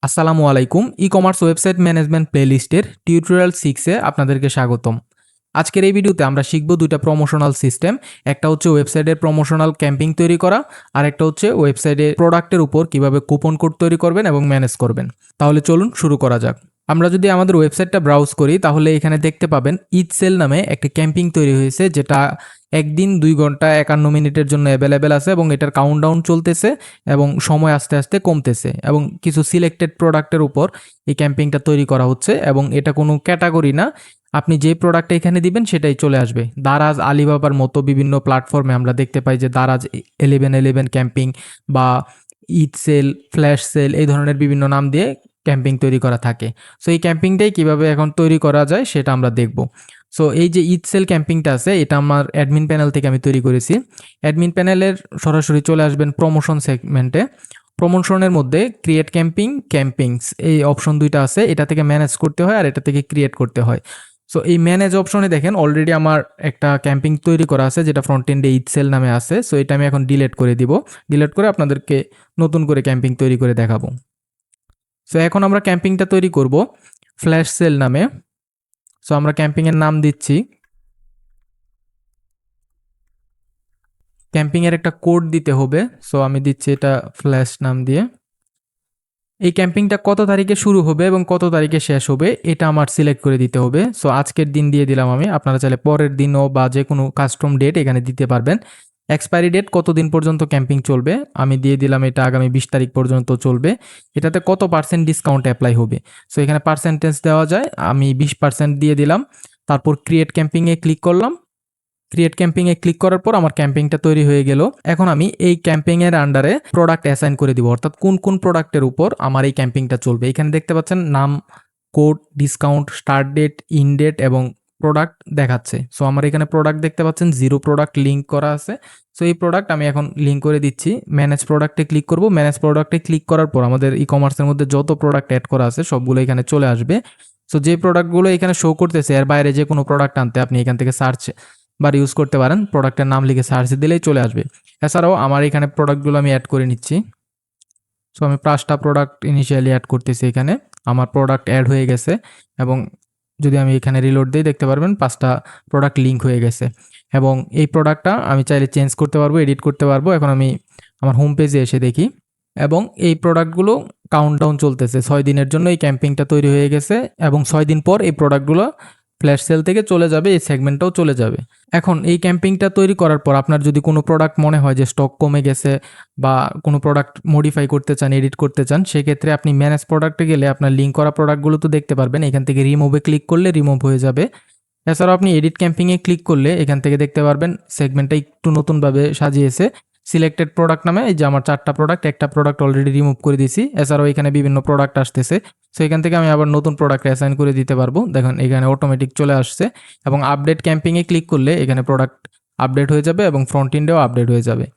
আসসালামু আলাইকুম। E-commerce website management প্লেলিস্টের tutorial 6 এ আপনাদেরকে স্বাগতম। আজকের এই ভিডিওতে আমরা শিখব ২টা প্রমোশনাল সিস্টেম। একটা হচ্ছে ওয়েবসাইটের প্রমোশনাল ক্যাম্পেইন তৈরি করা, আরেকটা হচ্ছে ওয়েবসাইটে প্রোডাক্টের উপর কিভাবে কুপন কোড তৈরি করবেন এবং ম্যানেজ করবেন। তাহলে চলুন শুরু করা যাক। আমরা যদি আমাদের ওয়েবসাইটটা ব্রাউজ করি তাহলে এখানে দেখতে পাবেন ঈদ সেল নামে একটা ক্যাম্পেইন তৈরি হয়েছে, যেটা ১ দিন ২ ঘন্টা ৫১ মিনিটের জন্য অ্যাভেলেবেল আছে এবং এটার কাউন্টডাউন চলতেছে এবং সময় আস্তে আস্তে কমতেছে এবং কিছু সিলেক্টেড প্রোডাক্টের উপর এই ক্যাম্পেইনটা তৈরি করা হচ্ছে এবং এটা কোনো ক্যাটাগরি না। আপনি যে প্রোডাক্টটা এখানে দিবেন সেটাই চলে আসবে। দারাজ, আলিবাবার মতো বিভিন্ন প্ল্যাটফর্মে আমরা দেখতে পাই যে দারাজ 1111 ক্যাম্পেইন বা ঈদ সেল, ফ্ল্যাশ সেল এই ধরনের বিভিন্ন নাম দিয়ে ক্যাম্পেইন তৈরি করা থাকে। সো এই ক্যাম্পেইনটাই কিভাবে এখন তৈরি করা যায় সেটা আমরা দেখব। সো এই যে ঈদ সেল ক্যাম্পেইনটা আছে এটা আমার অ্যাডমিন প্যানেল থেকে আমি তৈরি করেছি। অ্যাডমিন প্যানেলের সরাসরি চলে আসবেন প্রমোশন সেগমেন্টে। প্রমোশনের মধ্যে ক্রিয়েট ক্যাম্পেইন, ক্যাম্পেইনস এই অপশন ২টা আছে। এটা থেকে ম্যানেজ করতে হয় আর এটা থেকে ক্রিয়েট করতে হয়। সো এই ম্যানেজ অপশনে দেখেন অলরেডি আমার একটা ক্যাম্পেইন তৈরি করা আছে যেটা ফ্রন্ট এন্ডে ঈদ সেল নামে আছে। সো এটা আমি এখন ডিলিট করে দিব। ডিলিট করে আপনাদেরকে নতুন করে ক্যাম্পেইন তৈরি করে দেখাবো। সো এখন আমরা ক্যাম্পেইনটা তৈরি করব ফ্ল্যাশ সেল নামে। সো আমরা ক্যাম্পেইনের নাম দিচ্ছি। ক্যাম্পেইনের একটা কোড দিতে হবে। সো আমি দিচ্ছি এটা ফ্ল্যাশ নাম দিয়ে। এই ক্যাম্পেইনটা কত তারিখে শুরু হবে এবং কত তারিখে শেষ হবে এটা আমার সিলেক্ট করে দিতে হবে। সো আজকের দিন দিয়ে দিলাম আমি। আপনারা চাইলে পরের দিনও বা যেকোনো কাস্টম ডেট এখানে দিতে পারবেন। এক্সপায়ারি ডেট কতদিন পর্যন্ত ক্যাম্পেইন চলবে আমি দিয়ে দিলাম, এটা আগামী ২০ তারিখ পর্যন্ত চলবে। এটাতে কত পার্সেন্ট ডিসকাউন্ট অ্যাপ্লাই হবে। সো এখানে পার্সেন্টেজ দেওয়া যায়, আমি ২০% দিয়ে দিলাম। তারপর ক্রিয়েট ক্যাম্পেইনে ক্লিক করলাম। ক্রিয়েট ক্যাম্পেইনে ক্লিক করার পর আমার ক্যাম্পেইনটা তৈরি হয়ে গেল। এখন আমি এই ক্যাম্পেইনের আন্ডারে প্রোডাক্ট অ্যাসাইন করে দিব, অর্থাৎ কোন কোন প্রোডাক্টের উপর আমার এই ক্যাম্পেইনটা চলবে। এখানে দেখতে পাচ্ছেন নাম, code, discount, start date, end date এবং প্রোডাক্ট দেখাচ্ছে। সো আমার এখানে প্রোডাক্ট দেখতে পাচ্ছেন 0 প্রোডাক্ট লিঙ্ক করা আছে। সো এই প্রোডাক্ট আমি এখন লিঙ্ক করে দিচ্ছি। ম্যানেজ প্রোডাক্টে ক্লিক করব। ম্যানেজ প্রোডাক্টে ক্লিক করার পর আমাদের ই-কমার্সের মধ্যে যত প্রোডাক্ট অ্যাড করা আছে সবগুলো এখানে চলে আসবে। সো যে প্রোডাক্টগুলো এখানে শো করতেছে এর বাইরে যে কোনো প্রোডাক্ট আনতে আপনি এখান থেকে সার্চ বার ইউজ করতে পারেন। প্রোডাক্টের নাম লিখে সার্চ দিলেই চলে আসবে। এছাড়াও আমার এখানে প্রোডাক্টগুলো আমি অ্যাড করে নিচ্ছি। সো আমি 5টা প্রোডাক্ট ইনিশিয়ালি অ্যাড করতেছি এখানে। আমার প্রোডাক্ট অ্যাড হয়ে গেছে এবং যদি আমি এখানে রিলোড দিই দেখতে পারবেন 5টা প্রোডাক্ট লিঙ্ক হয়ে গেছে এবং এই প্রোডাক্টটা আমি চাইলে চেঞ্জ করতে পারবো, এডিট করতে পারবো। এখন আমি আমার হোম পেজে এসে দেখি এবং এই প্রোডাক্টগুলো কাউন্টডাউন চলতেছে। 6 দিনের জন্য এই ক্যাম্পেইনটা তৈরি হয়ে গেছে এবং 6 দিন পর এই প্রোডাক্টগুলো ফ্ল্যাশ সেল থেকে চলে যাবে, এই সেগমেন্টটাও চলে যাবে। এখন এই ক্যাম্পেইনটা তৈরি করার পর আপনার যদি কোনো প্রোডাক্ট মনে হয় যে স্টক কমে গেছে বা কোনো প্রোডাক্ট মডিফাই করতে চান, এডিট করতে চান, সেক্ষেত্রে আপনি ম্যানেজ প্রোডাক্টে গেলে আপনার লিঙ্ক করা প্রোডাক্টগুলো তো দেখতে পারবেন। এখান থেকে রিমুভে ক্লিক করলে রিমুভ হয়ে যাবে। এছাড়াও আপনি এডিট ক্যাম্পেইনে ক্লিক করলে এখান থেকে দেখতে পারবেন সেগমেন্টটা একটু নতুনভাবে সাজিয়েছে। সিলেক্টেড প্রোডাক্ট নামে এই যে আমার 4টা প্রোডাক্ট, একটা প্রোডাক্ট অলরেডি রিমুভ করে দিয়েছি। এছাড়াও এখানে বিভিন্ন প্রোডাক্ট আসতেছে। সো এখান থেকে আমি আবার নতুন প্রোডাক্ট অ্যাসাইন করে দিতে পারবো। দেখুন এখানে অটোমেটিক চলে আসছে এবং আপডেট ক্যাম্পেইনে ক্লিক করলে এখানে প্রোডাক্ট আপডেট হয়ে যাবে এবং ফ্রন্ট এন্ডেও আপডেট হয়ে যাবে।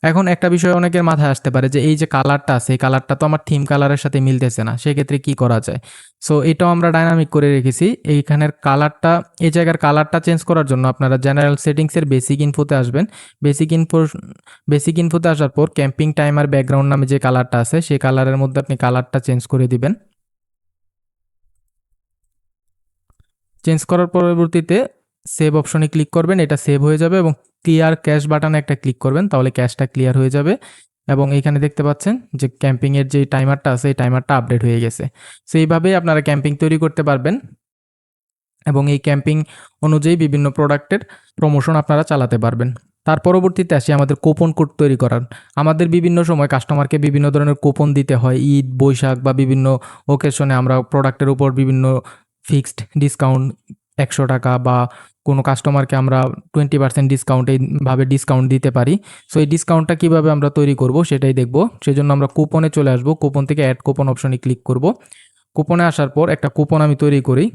এখন একটা বিষয় অনেকের মাথায় আসতে পারে যে এই যে কালারটা আছে এই কালারটা তো আমার থিম কালারের সাথে মিলতেছে না, সেক্ষেত্রে কি করা যায়। সো এটাও আমরা ডাইনামিক করে রেখেছি। এইখানের কালারটা, এই জায়গার কালারটা চেঞ্জ করার জন্য আপনারা জেনারেল সেটিংসের বেসিক ইনফোতে আসবেন। বেসিক ইনফোতে আসার পর ক্যাম্পিং টাইমার ব্যাকগ্রাউন্ড নামে যে কালারটা আছে সেই কালারের মধ্যে আপনি কালারটা চেঞ্জ করে দিবেন। চেঞ্জ করার পরবর্তীতে সেভ অপশনে ক্লিক করবেন, এটা সেভ হয়ে যাবে এবং ক্লিয়ার ক্যাশ বাটনে একটা ক্লিক করবেন, তাহলে ক্যাশটা ক্লিয়ার হয়ে যাবে এবং এখানে দেখতে পাচ্ছেন যে ক্যাম্পিংয়ের যে টাইমারটা আছে এই টাইমারটা আপডেট হয়ে গেছে। সো এইভাবেই আপনারা ক্যাম্পিং তৈরি করতে পারবেন এবং এই ক্যাম্পিং অনুযায়ী বিভিন্ন প্রোডাক্টের প্রমোশন আপনারা চালাতে পারবেন। তার পরবর্তীতে আসি আমাদের কুপন কোড তৈরি করার। আমাদের বিভিন্ন সময় কাস্টমারকে বিভিন্ন ধরনের কুপন দিতে হয়। ঈদ, বৈশাখ বা বিভিন্ন ওকেশনে আমরা প্রোডাক্টের উপর বিভিন্ন ফিক্সড ডিসকাউন্ট ১০০ টাকা বা কোনো কাস্টমারকে আমরা 20% ডিসকাউন্ট এইভাবে ডিসকাউন্ট দিতে পারি। সো এই ডিসকাউন্টটা কীভাবে আমরা তৈরি করব সেটাই দেখব। সেজন্য আমরা কুপনে চলে আসব। কুপন থেকে অ্যাড কুপন অপশনে ক্লিক করব। কুপনে আসার পর একটা কুপন আমি তৈরি করি।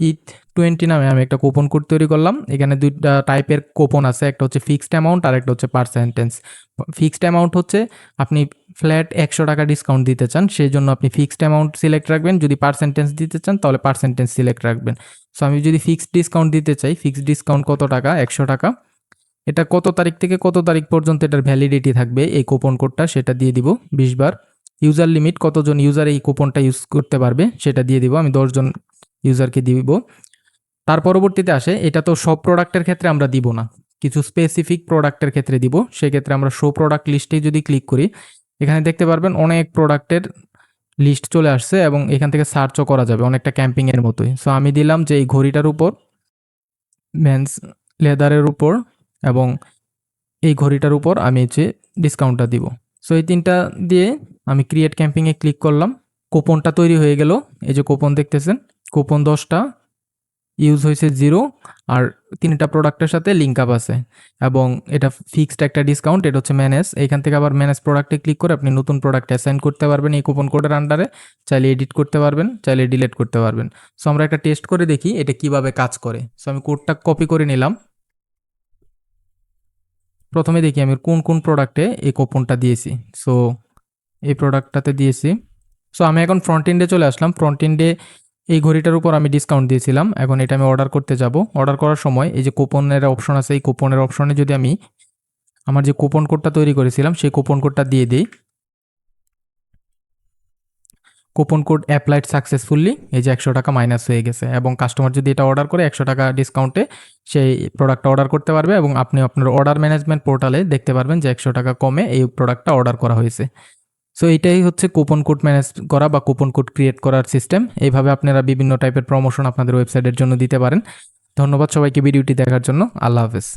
ঈদ 20 নামে আমি একটা কুপন কোড তৈরি করলাম। এখানে 2টা টাইপের কুপন আছে, একটা হচ্ছে ফিক্সড অ্যামাউন্ট আর একটা হচ্ছে পার্সেন্টেজ। ফিক্সড অ্যামাউন্ট হচ্ছে আপনি ফ্ল্যাট ১০০ টাকা ডিসকাউন্ট দিতে চান, সেই জন্য আপনি ফিক্সড অ্যামাউন্ট সিলেক্ট রাখবেন। যদি পার্সেন্টেজ দিতে চান তাহলে পার্সেন্টেজ সিলেক্ট রাখবেন। সো আমি যদি ফিক্সড ডিসকাউন্ট দিতে চাই, ফিক্সড ডিসকাউন্ট কত টাকা? ১০০ টাকা। এটা কত তারিখ থেকে কত তারিখ পর্যন্ত এটার ভ্যালিডিটি থাকবে এই কুপন কোডটা সেটা দিয়ে দিব 20 বার। ইউজার লিমিট, কতজন ইউজার এই কুপনটা ইউজ করতে পারবে সেটা দিয়ে দিব, আমি 10 জন ইউজারকে দিব। তার পরবর্তীতে আসে, এটা তো সব প্রোডাক্টের ক্ষেত্রে আমরা দিব না, কিছু স্পেসিফিক প্রোডাক্টের ক্ষেত্রে দিব। সেক্ষেত্রে আমরা শো প্রোডাক্ট লিস্টে যদি ক্লিক করি, এখানে দেখতে পারবেন অনেক প্রোডাক্টের লিস্ট চলে আসছে এবং এখান থেকে সার্চও করা যাবে অনেকটা ক্যাম্পিংয়ের মতোই। সো আমি দিলাম যে এই ঘড়িটার উপর, মেন্স লেদারের উপর এবং এই ঘড়িটার উপর আমি হচ্ছে ডিসকাউন্টটা দিব। সো এই 3টা দিয়ে আমি ক্রিয়েট ক্যাম্পিংয়ে ক্লিক করলাম। কুপনটা তৈরি হয়ে গেল। এই যে কুপন দেখতেছেন, কুপন 10টা, ইউজ হয়েছে 0, আর 3টা প্রোডাক্টের সাথে লিঙ্ক আপ আছে এবং এটা ফিক্সড একটা ডিসকাউন্ট। এটা হচ্ছে ম্যানেজ। এখান থেকে আবার ম্যানেজ প্রোডাক্টে ক্লিক করে আপনি নতুন প্রোডাক্ট অ্যাসাইন করতে পারবেন এই কুপন কোডের আন্ডারে। চাইলে এডিট করতে পারবেন, চাইলে ডিলিট করতে পারবেন। সো আমরা একটা টেস্ট করে দেখি এটা কিভাবে কাজ করে। সো আমি কোডটা কপি করে নিলাম। প্রথমে দেখি আমি কোন কোন প্রোডাক্টে এই কুপনটা দিয়েছি। সো এই প্রোডাক্টটাতে দিয়েছি। সো আমি এখন ফ্রন্ট এন্ডে চলে আসলাম। ফ্রন্ট এন্ডে এই ঘড়িটার উপর আমি ডিসকাউন্ট দিয়েছিলাম। এখন এটা আমি অর্ডার করতে যাব। অর্ডার করার সময় এই যে কুপনের অপশন আছে, এই কুপনের অপশনে যদি আমি আমার যে কুপন কোডটা তৈরি করেছিলাম সেই কুপন কোডটা দিয়ে দিই। কুপন কোড অ্যাপ্লাইড সাকসেসফুলি, এই যে 100 টাকা মাইনাস হয়ে গেছে এবং কাস্টমার যদি এটা অর্ডার করে 100 টাকা ডিসকাউন্টে সেই প্রোডাক্টটা অর্ডার করতে পারবে এবং আপনি আপনার অর্ডার ম্যানেজমেন্ট পোর্টালে দেখতে পারবেন যে 100 টাকা কমে এই প্রোডাক্টটা অর্ডার করা হয়েছে। সো এইটাই হচ্ছে কুপন কোড ম্যানেজ করা বা কুপন কোড ক্রিয়েট করার সিস্টেম। এইভাবে আপনারা বিভিন্ন টাইপের প্রমোশন আপনাদের ওয়েবসাইটের জন্য দিতে পারেন। ধন্যবাদ সবাইকে ভিডিওটি দেখার জন্য। আল্লাহ হাফেজ।